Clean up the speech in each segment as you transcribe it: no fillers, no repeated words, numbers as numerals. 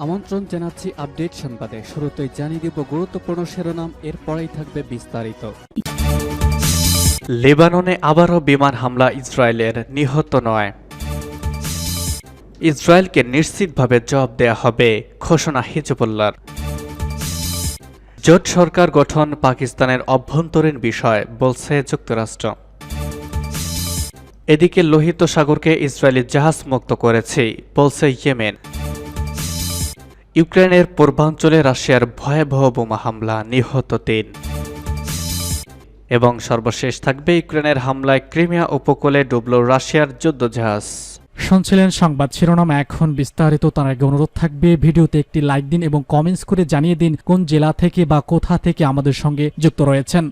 আমন্ত্রণ জানাচ্ছি আপডেট সংবাদে। শুরুতেই জানিয়ে দিব গুরুত্বপূর্ণ শিরোনাম, এরপরেই থাকবে বিস্তারিত। লেবাননে আবারও বিমান হামলা ইসরায়েলের, নিহত নয়। ইসরায়েলকে নিশ্চিতভাবে জবাব দেয়া হবে, ঘোষণা হিজবুল্লাহর। জোট সরকার গঠন পাকিস্তানের অভ্যন্তরীণ বিষয়, বলছে যুক্তরাষ্ট্র। এদিকে লোহিত সাগরকে ইসরায়েলি জাহাজ মুক্ত করেছে, বলছে ইয়েমেন। ইউক্রেনের পূর্বাঞ্চলে রাশিয়ার ভয়াবহ বোমা হামলা, নিহত ৩। এবং সর্বশেষ থাকবে ইউক্রেনের হামলায় ক্রিমিয়া উপকূলে ডুবল রাশিয়ার যুদ্ধজাহাজ। শুনছিলেন সংবাদ শিরোনাম, এখন বিস্তারিত। তার আগে অনুরোধ থাকবে ভিডিওতে একটি লাইক দিন এবং কমেন্টস করে জানিয়ে দিন কোন জেলা থেকে বা কোথা থেকে আমাদের সঙ্গে যুক্ত রয়েছেন।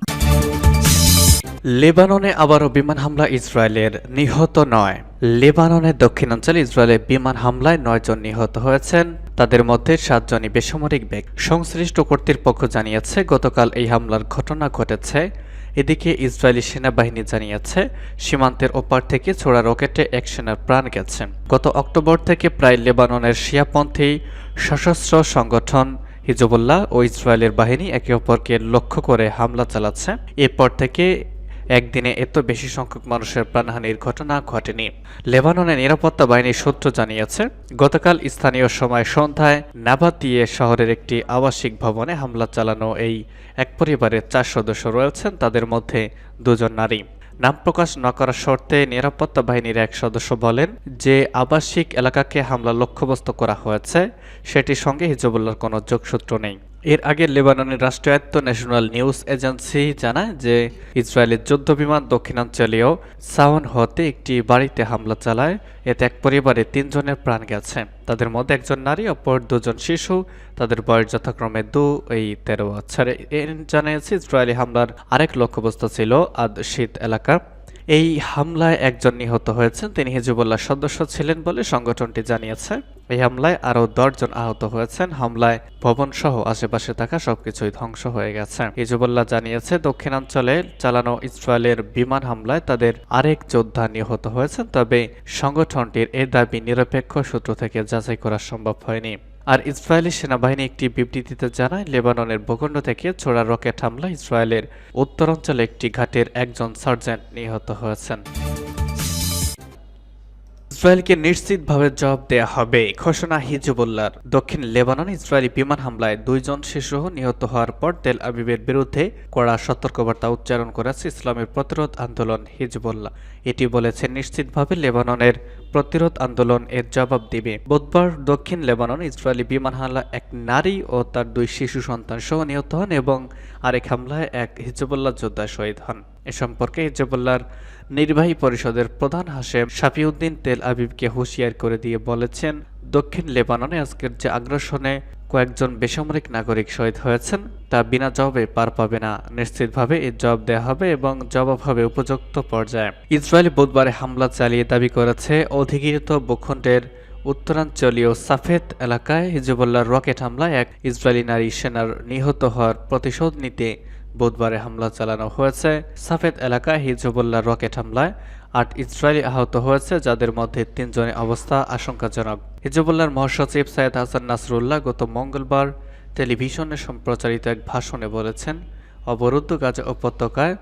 লেবাননে আবারও বিমান হামলা ইসরায়েলের, নিহত নয়। লেবাননের দক্ষিণাঞ্চলে ইসরায়েলের বিমান হামলায় ৯ জন নিহত হয়েছেন, তাদের মধ্যে ৭ জনই বেসামরিক ব্যক্তি। সংশ্লিষ্ট কর্তৃপক্ষ জানিয়েছে গতকাল এই হামলার ঘটনা ঘটেছে। এদিকে ইসরায়েলি সেনাবাহিনী জানিয়েছে সীমান্তের ওপার থেকে ছোড়া রকেটে এক সেনার প্রাণ গেছে। গত অক্টোবর থেকে প্রায় লেবাননের শিয়াপন্থী সশস্ত্র সংগঠন হিজবুল্লাহ ও ইসরায়েলের বাহিনী একে অপরকে লক্ষ্য করে হামলা চালাচ্ছে। এরপর থেকে একদিনে এত বেশি সংখ্যক মানুষের প্রাণহানির ঘটনা ঘটেনি। লেবাননের নিরাপত্তা বাহিনীর সূত্র জানিয়েছে গতকাল স্থানীয় সময় সন্ধ্যায় নাবাতিয়ে শহরের একটি আবাসিক ভবনে হামলা চালানো এই এক পরিবারের ৪ সদস্য রয়েছেন, তাদের মধ্যে ২ জন নারী। নাম প্রকাশ না করার শর্তে নিরাপত্তা বাহিনীর এক সদস্য বলেন যে আবাসিক এলাকাকে হামলা লক্ষ্যবস্তু করা হয়েছে সেটির সঙ্গে হিজবুল্লাহর কোনো যোগসূত্র নেই। এর আগে লেবাননের রাষ্ট্রায়ত্ত ন্যাশনাল নিউজ এজেন্সি জানায় যে ইসরায়েলের যুদ্ধবিমান দক্ষিণাঞ্চলীয় সাওন হতে একটি বাড়িতে হামলা চালায়। এতে এক পরিবারে ৩ জনের প্রাণ গেছে, তাদের মধ্যে একজন নারী, অপর ২ জন শিশু, তাদের বয়স যথাক্রমে ২ ও ১৩ বছর। জানিয়েছে ইসরায়েলি হামলার আরেক লক্ষ্যবস্তু ছিল আদ শীত এলাকা। এই হামলায় একজন নিহত হয়েছেন, তিনি হিজবুল্লাহর সদস্য ছিলেন বলে সংগঠনটি জানিয়েছে। এই হামলায় আরও ১০ জন আহত হয়েছেন। হামলায় ভবনসহ আশেপাশে থাকা সবকিছুই ধ্বংস হয়ে গেছে। হিজবুল্লাহ জানিয়েছে দক্ষিণাঞ্চলে চালানো ইসরায়েলের বিমান হামলায় তাদের আরেক যোদ্ধা নিহত হয়েছেন, তবে সংগঠনটির এ দাবি নিরপেক্ষ সূত্র থেকে যাচাই করা সম্ভব হয়নি। আর ইসরায়েলি সেনাবাহিনী একটি বিবৃতিতে জানায় লেবাননের ভূখণ্ড থেকে ছোড়া রকেট হামলা ইসরায়েলের উত্তরাঞ্চলে একটি ঘাটের একজন সার্জেন্ট নিহত হয়েছেন। ইসরায়েলকে নিশ্চিতভাবে জবাব দেয়া হবে, ঘোষণা হিজবুল্লাহর। দক্ষিণ লেবাননে ইসরায়েলি বিমান হামলায় ২ জন শিশু নিহত হওয়ার পর তেল আবিবের বিরুদ্ধে কড়া সতর্কবার্তা উচ্চারণ করেছে ইসলামের প্রতিরোধ আন্দোলন হিজবুল্লাহ। এটি বলেছে নিশ্চিতভাবে লেবাননের প্রতিরোধ আন্দোলন এর জবাব দিবে। বুধবার দক্ষিণ লেবাননে ইসরায়েলি বিমান হামলা এক নারী ও তার ২ শিশু সন্তান সহ নিহত হন এবং আরেক হামলায় এক হিজবুল্লাহ যোদ্ধা শহীদ হন। এ সম্পর্কে হিজবুল্লাহর নির্বাহী পরিষদের প্রধান হাশেম শাফিউদ্দিন তেল আবিবকে হুঁশিয়ার করে দিয়ে বলেছেন দক্ষিণ লেবাননে আজকের যে আগ্রাসনে কয়েকজন বেসামরিক নাগরিক শহীদ হয়েছেন তা বিনা জবাবে পার পাবে না। নিশ্চিতভাবে এর জবাব দেওয়া হবে এবং জবাব হবে উপযুক্ত পর্যায়ে। ইসরায়েল বুধবারে হামলা চালিয়ে দাবি করেছে অধিকৃত ভূখণ্ডের উত্তরাঞ্চলীয় সাফেদ এলাকায় হিজবুল্লাহর রকেট হামলায় এক ইসরায়েলি নারী সেনার নিহত হওয়ার প্রতিশোধ নিতে বুধবারে হামলা চালানো হয়েছে। সাফেদ এলাকায় হিজবুল্লাহর রকেট হামলায় ৮ ইসরায়েলি আহত হয়েছে, যাদের মধ্যে ৩ জনের অবস্থা আশঙ্কাজনক। হিজবুল্লাহর মহাসচিব সৈয়দ হাসান নাসরুল্লাহ গত মঙ্গলবার টেলিভিশনে সম্প্রচারিত এক ভাষণে বলেছেন অবরুদ্ধ গাজা উপত্যকায়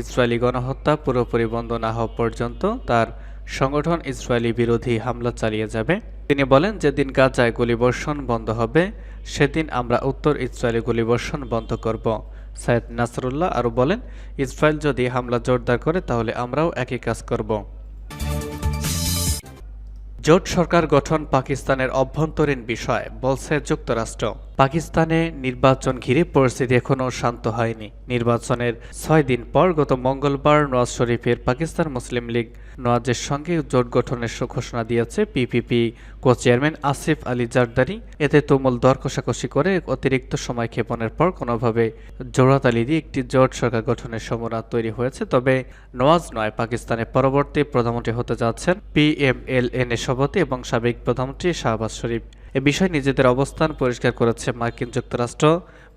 ইসরায়েলি গণহত্যা পুরোপুরি বন্ধ না হওয়া পর্যন্ত তার সংগঠন ইসরায়েলি বিরোধী হামলা চালিয়ে যাবে। তিনি বলেন যেদিন গাজায় গুলিবর্ষণ বন্ধ হবে সেদিন আমরা উত্তর ইসরায়েলি গুলিবর্ষণ বন্ধ করব। সৈয়দ নাসরুল্লাহ আরও বলেন ইসরায়েল যদি হামলা জোরদার করে তাহলে আমরাও একই কাজ করব। জোট সরকার গঠন পাকিস্তানের অভ্যন্তরীণ বিষয়, বলছে যুক্তরাষ্ট্র। পাকিস্তানে নির্বাচন ঘিরে পরিস্থিতি এখনও শান্ত হয়নি। নির্বাচনের ৬ দিন পর গত মঙ্গলবার নওয়াজ শরীফের পাকিস্তান মুসলিম লীগ নওয়াজের সঙ্গে জোট গঠনের ঘোষণা দিয়েছে PPP co chairman Asif Ali Zardari. এতে তুমুল দর কষাকষি করে অতিরিক্ত সময় ক্ষেপণের পর কোনোভাবে জোড়াতালি দিয়ে একটি জোট সরকার গঠনের সম্ভাবনা তৈরি হয়েছে। তবে নওয়াজ নয়, পাকিস্তানের পরবর্তী প্রধানমন্ত্রী হতে যাচ্ছেন পিএমএলএন এর সভাপতি এবং সাবেক প্রধানমন্ত্রী শাহবাজ শরীফ। এ বিষয়ে নিজেদের অবস্থান পরিষ্কার করেছে মার্কিন যুক্তরাষ্ট্র।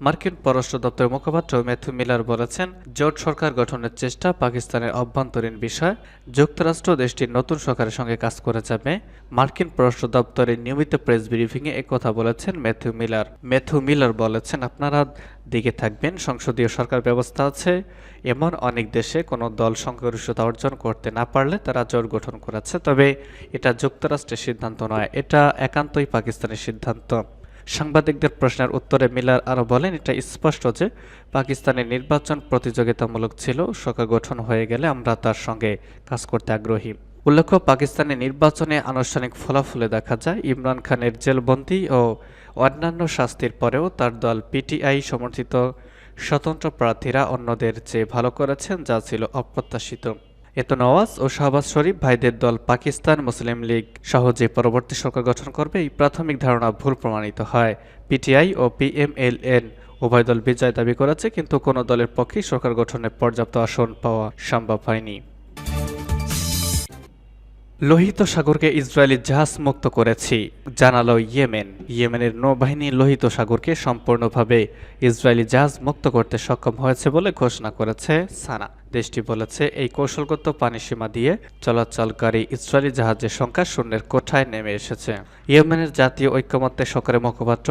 মার্কিন পররাষ্ট্র দপ্তরের মুখপাত্র ম্যাথু মিলার বলেছেন, জোট সরকার গঠনের চেষ্টা পাকিস্তানের অভ্যন্তরীণ বিষয়। যুক্তরাষ্ট্র দেশটির নতুন সরকারের সঙ্গে কাজ করে যাবে। মার্কিন পররাষ্ট্র দপ্তরের নিয়মিত প্রেস ব্রিফিংয়ে একথা বলেছেন ম্যাথু মিলার। ম্যাথু মিলার বলেছেন, আপনারা দিকে থাকবেন, সংসদীয় সরকার ব্যবস্থা আছে। এমন অনেক দেশে কোনো দল সংখ্যাগরিষ্ঠতা অর্জন করতে না পারলে তারা জোট গঠন করেছে, তবে এটা যুক্তরাষ্ট্রের সিদ্ধান্ত নয়, এটা একান্তই পাকিস্তানের সিদ্ধান্ত। সাংবাদিকদের প্রশ্নের উত্তরে মিলার আরও বলেন, এটা স্পষ্ট যে পাকিস্তানের নির্বাচন প্রতিযোগিতামূলক ছিল। সরকার গঠন হয়ে গেলে আমরা তার সঙ্গে কাজ করতে আগ্রহী। উল্লেখ্য, পাকিস্তানের নির্বাচনে আনুষ্ঠানিক ফলাফলে দেখা যায় ইমরান খানের জেলবন্দি ও অন্যান্য শাস্তির পরেও তার দল পিটিআই সমর্থিত স্বতন্ত্র প্রার্থীরা অন্যদের চেয়ে ভালো করেছেন, যা ছিল অপ্রত্যাশিত। এতে নওয়াজ ও শাহবাজ শরীফ ভাইদের দল পাকিস্তান মুসলিম লীগ সহজে পরবর্তী সরকার গঠন করবে, এই প্রাথমিক ধারণা ভুল প্রমাণিত হয়। পিটিআই ও পিএমএলএন উভয় দল বিজয় দাবি করেছে, কিন্তু কোনো দলের পক্ষেই সরকার গঠনে পর্যাপ্ত আসন পাওয়া সম্ভব হয়নি। লোহিত সাগরকে ইসরায়েলি জাহাজ মুক্ত করেছি, জানালো ইয়েমেন। ইয়েমেনের নৌবাহিনী লোহিত সাগরকে সম্পূর্ণভাবে ইসরায়েলি জাহাজ মুক্ত করতে সক্ষম হয়েছে বলে ঘোষণা করেছে সানা। দেশটি বলেছে, এই কৌশলগত পানিসীমা দিয়ে চলাচলকারী ইসরায়েলি জাহাজের সংখ্যা শূন্যের কোঠায় নেমে এসেছে। ইয়েমেনের জাতীয় ঐক্যমত্যে সরকারের মুখপাত্র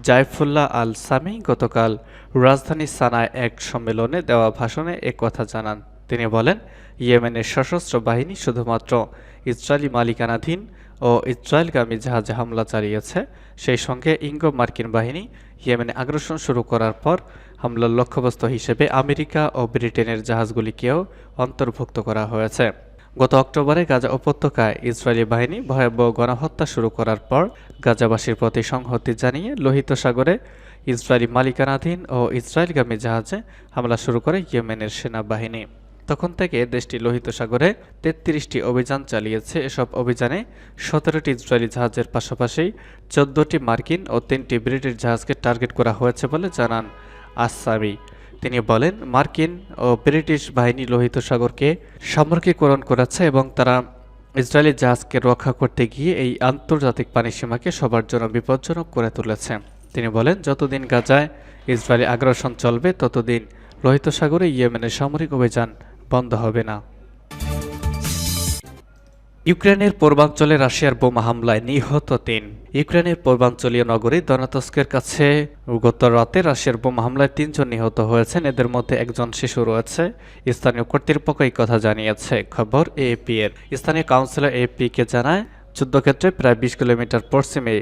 জাইফুল্লাহ আল সামি গতকাল রাজধানী সানায় এক সম্মেলনে দেওয়া ভাষণে একথা জানান। তিনি বলেন, ইয়েমেনের সশস্ত্র বাহিনী শুধুমাত্র ইসরায়েলি মালিকানাধীন ও ইসরায়েলগামী জাহাজে হামলা চালিয়েছে। সেই সঙ্গে ইঙ্গো মার্কিন বাহিনী ইয়েমেনে আগ্রাসন শুরু করার পর হামলার লক্ষ্যবস্তু হিসেবে আমেরিকা ও ব্রিটেনের জাহাজগুলিকেও অন্তর্ভুক্ত করা হয়েছে। গত অক্টোবরে গাজা উপত্যকায় ইসরায়েলি বাহিনী ভয়াবহ গণহত্যা শুরু করার পর গাজাবাসীর প্রতি সংহতি জানিয়ে লোহিত সাগরে ইসরায়েলি মালিকানাধীন ও ইসরায়েলগামী জাহাজে হামলা শুরু করে ইয়েমেনের সেনাবাহিনী। তখন থেকে দেশটি লোহিত সাগরে ৩৩টি অভিযান চালিয়েছে। এসব অভিযানে ১৭টি ইসরায়েলি জাহাজের পাশাপাশি ১৪টি মার্কিন ও ৩টি ব্রিটিশ জাহাজকে টার্গেট করা হয়েছে বলে জানান আসামি। তিনি বলেন, মার্কিন ও ব্রিটিশ বাহিনী লোহিত সাগরকে সামরিকীকরণ করেছে এবং তারা ইসরায়েলি জাহাজকে রক্ষা করতে গিয়ে এই আন্তর্জাতিক পানিসীমাকে সবার জন্য বিপজ্জনক করে তুলেছে। তিনি বলেন, যতদিন গাজায় ইসরায়েলি আগ্রাসন চলবে ততদিন লোহিত সাগরে ইয়েমেনের সামরিক অভিযান বন্ধ হবে না। ইউক্রেনের পূর্বাঞ্চলে রাশিয়ার বোমা হামলায় নিহত ৩। ইউক্রেনের পূর্বাঞ্চলীয় নগরী দনেতস্কের কাছে গত রাতে রাশিয়ার বোমা হামলায় ৩ জন নিহত হয়েছেন। এদের মধ্যে একজন শিশু রয়েছে। স্থানীয় কর্তৃপক্ষ এই কথা জানিয়েছে খবর এএপি এর। স্থানীয় কাউন্সিলর এএপি-কে জানায়, যুদ্ধক্ষেত্রে প্রায় ২০ কিলোমিটার পশ্চিমে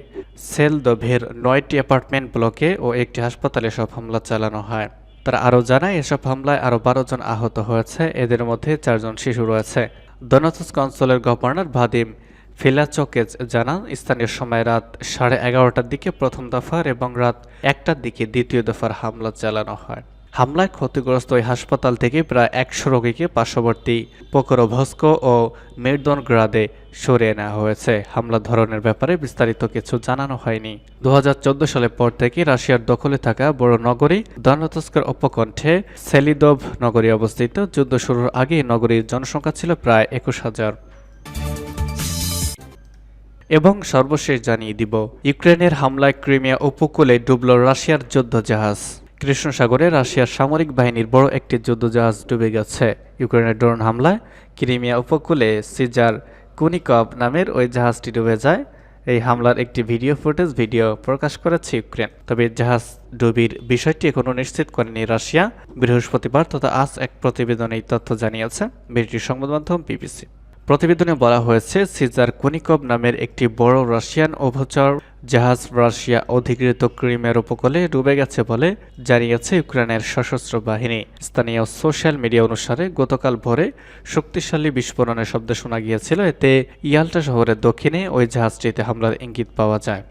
সেলদোভের ৯টি অ্যাপার্টমেন্ট ব্লকে ও একটি হাসপাতালে সব হামলা চালানো হয়। তারা আরও জানায়, এসব হামলায় আরও ১২ জন আহত হয়েছে। এদের মধ্যে ৪ জন শিশু রয়েছে। দনেতস্ক অঞ্চলের গভর্নর ভাদিম ফিলাচোকেজ জানান, স্থানীয় সময় রাত 11:30টার দিকে প্রথম দফার এবং রাত 1টার দিকে দ্বিতীয় দফার হামলা চালানো হয়। হামলায় ক্ষতিগ্রস্ত ওই হাসপাতাল থেকে প্রায় ১০০ রোগীকে পার্শ্ববর্তী পোকরোভস্ক ও মিরদনগ্রাদে সরিয়ে নেওয়া হয়েছে। হামলার ধরনের ব্যাপারে বিস্তারিত কিছু জানানো হয়নি। ২০১৪ সালের পর থেকে রাশিয়ার দখলে থাকা বড় নগরী দনেতস্কের উপকণ্ঠে সেলিদোভ নগরী অবস্থিত। যুদ্ধ শুরুর আগে নগরীর জনসংখ্যা ছিল প্রায় ২১,০০০। এবং সর্বশেষ জানিয়ে দিব, ইউক্রেনের হামলায় ক্রিমিয়া উপকূলে ডুবল রাশিয়ার যুদ্ধজাহাজ। কৃষ্ণ সাগরে রাশিয়ার সামরিক বাহিনীর বড় একটি যুদ্ধজাহাজ ডুবে গেছে। ইউক্রেনের ড্রোন হামলায় ক্রিমিয়া উপকূলে সিজার কুনিকভ নামের ওই জাহাজটি ডুবে যায়। এই হামলার একটি ভিডিও প্রকাশ করেছে ইউক্রেন। তবে জাহাজ ডুবির বিষয়টি এখনও নিশ্চিত করেনি রাশিয়া। বৃহস্পতিবার তথা আজ এক প্রতিবেদনে এই তথ্য জানিয়েছে ব্রিটিশ সংবাদ মাধ্যম বিবিসি। প্রতিবেদনে বলা হয়েছে, সিজার কুনিকভ নামের একটি বড় রাশিয়ান উভচর জাহাজ রাশিয়া অধিকৃত ক্রিমিয়ার উপকূলে ডুবে গেছে বলে জানিয়েছে ইউক্রেনের সশস্ত্র বাহিনী। স্থানীয় সোশ্যাল মিডিয়া অনুসারে গতকাল ভোরে শক্তিশালী বিস্ফোরণের শব্দ শোনা গিয়েছিল। এতে ইয়াল্টা শহরের দক্ষিণে ওই জাহাজটিতে হামলার ইঙ্গিত পাওয়া যায়।